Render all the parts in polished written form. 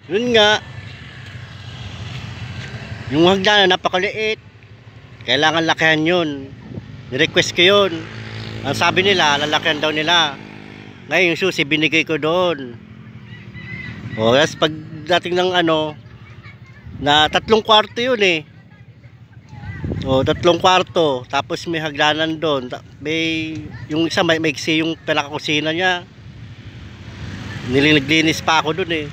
Yun nga, yung hagdanan napakaliit. Kailangan lakihan yun. Ni-request ko yun. Ang sabi nila, lalakihan daw nila. Ngayon yung susi, binigay ko doon. O, yes, pagdating ng ano, na 3 kwarto yun eh. O, 3 kwarto. Tapos may hagdanan doon. May, yung isa may maiksi yung pinakakusina niya. Nilinis pa ako doon eh.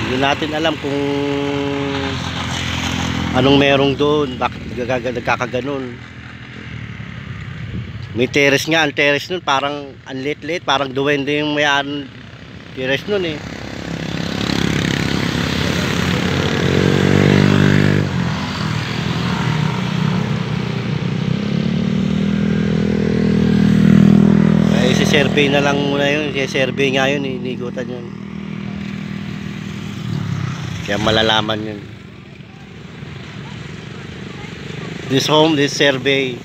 Hindi natin alam kung anong merong doon, bakit nagkakaganon. May terrace nga, ang terrace nun parang ang lit-lit, parang duwende yung mayaan terrace nun eh. Ay, si-survey na lang muna yun, si-survey nga yun, inigutan yun. Kaya malalaman yun. This home, this survey.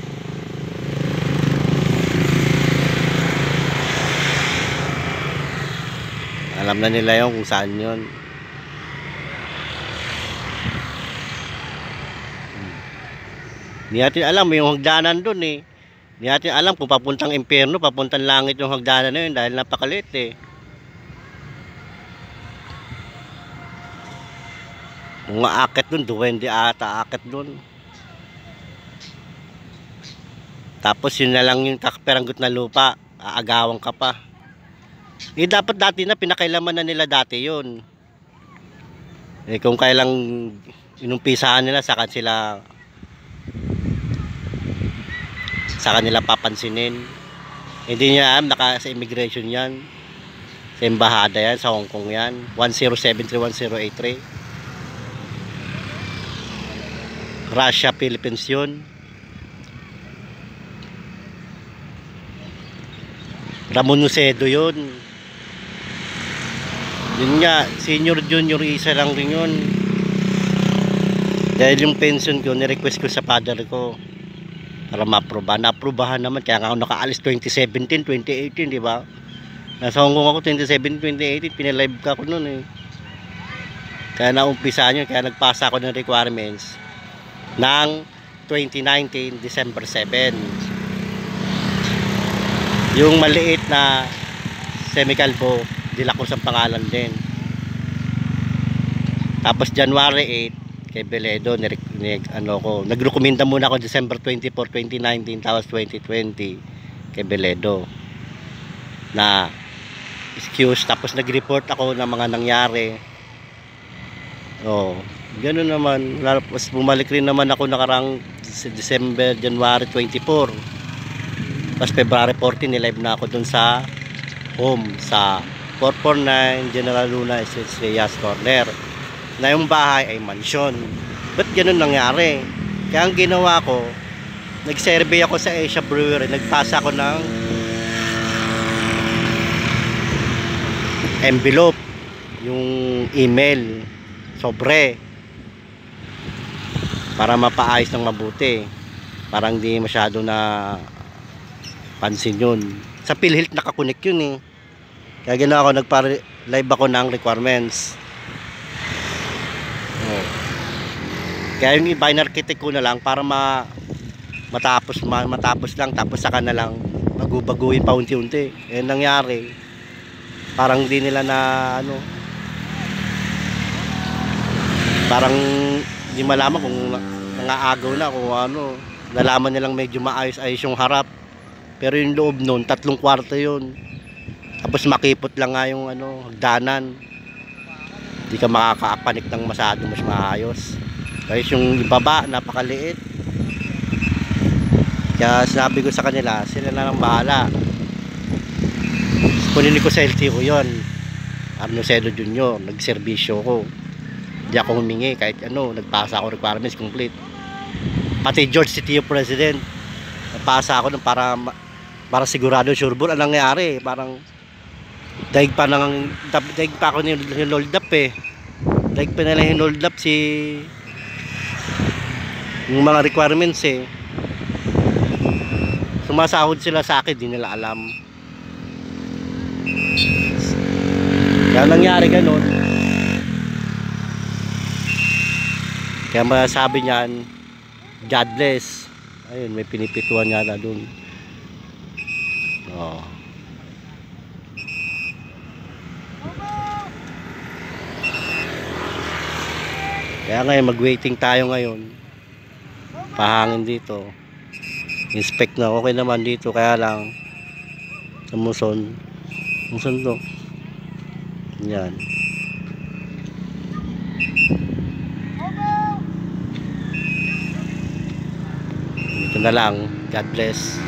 Alam na nila yun kung saan yun. Hindi natin alam yung hagdanan dun eh. Hindi natin alam kung papuntang impyerno, papuntang langit yung hagdanan na yun dahil napakalit eh. Mga akit dun, duwende ata akit dun. Tapos yun na lang yung peranggot na lupa, aagawan ka pa. Eh dapat dati na, pinakailaman na nila dati yun. Eh kung kailang inumpisahan nila, saka nila papansinin. Hindi niya alam, naka sa immigration yan. Sa embahada yan, sa Hong Kong yan. 10731083. Russia, Philippines yun. Ramon Nucedo yun. Yun nga, senior junior isa lang rin yun. Dahil yung pension ko, nirequest ko sa father ko para ma-aproba. Na-aprobahan naman, kaya nga ako nakaalis 2017, 2018, di ba? Nasa Hong Kong ako 2017, 2018, pinalive ka ako nun eh. Kaya naumpisahan yun, kaya nagpasa ako ng requirements ng 2019 December 7. Yung maliit na semikalbo, Dilacruz ang pangalan din. Tapos January 8 kay Beledo nagrekomenda muna ako December 24, 2019, tapos 2020 kay Beledo na excuse. Tapos nag-report ako ng mga nangyari. Ganoon naman. Tapos bumalik rin naman ako nakarang December, January 24. Tapos February 14 nilive na ako dun sa home sa 449 General Luna Estates Reyes Corner na yung bahay ay mansion. Ba't ganun nangyari? Kaya ang ginawa ko, nag-survey ako sa Asia Brewery, nagpasa ako ng envelope, yung email, sobre, para mapaayos ng mabuti, parang di masyado na pansin yun. Sa PhilHealth nakakunik yun eh. Kaya ginawa ko, nagpa-live ako ng requirements. Kaya yung iba, in-architect ko na lang para matapos lang, tapos saka na lang baguhin pa unti-unti. Eh nangyari, parang di nila na parang di malaman kung nangaagaw na kung nalaman nilang medyo maayos-ayos yung harap. Pero yung loob nun, 3 kwarto yun. Tapos makipot lang nga yung hagdanan. Hindi ka makakaapanik ng masyado mas maayos. Kaya yung ibaba, napakaliit. Kaya sinabi ko sa kanila, sila na lang bahala. Kunin ko sa LTO yun. Arnocedo Jr. Nagserbisyo ko. Hindi ako humingi kahit nagpasa ako requirements complete. Pati George City President, nagpasa ako para sigurado sureball. Anong nangyari? Parang daig pa ako ni-hold up eh. Daig pa nila hinold up yung mga requirements eh. So Sumasahod sila sa akin, di nila alam. Kaya nangyari ganun. Kaya masasabi niyan, God bless. Ayun, may pinipituan niya na dun. Oh. Kaya ngayon, mag-waiting tayo ngayon. Pahangin dito. Inspect na, okay naman dito. Kaya lang, sa muson. Muson to. Yan. Ito na lang. God bless.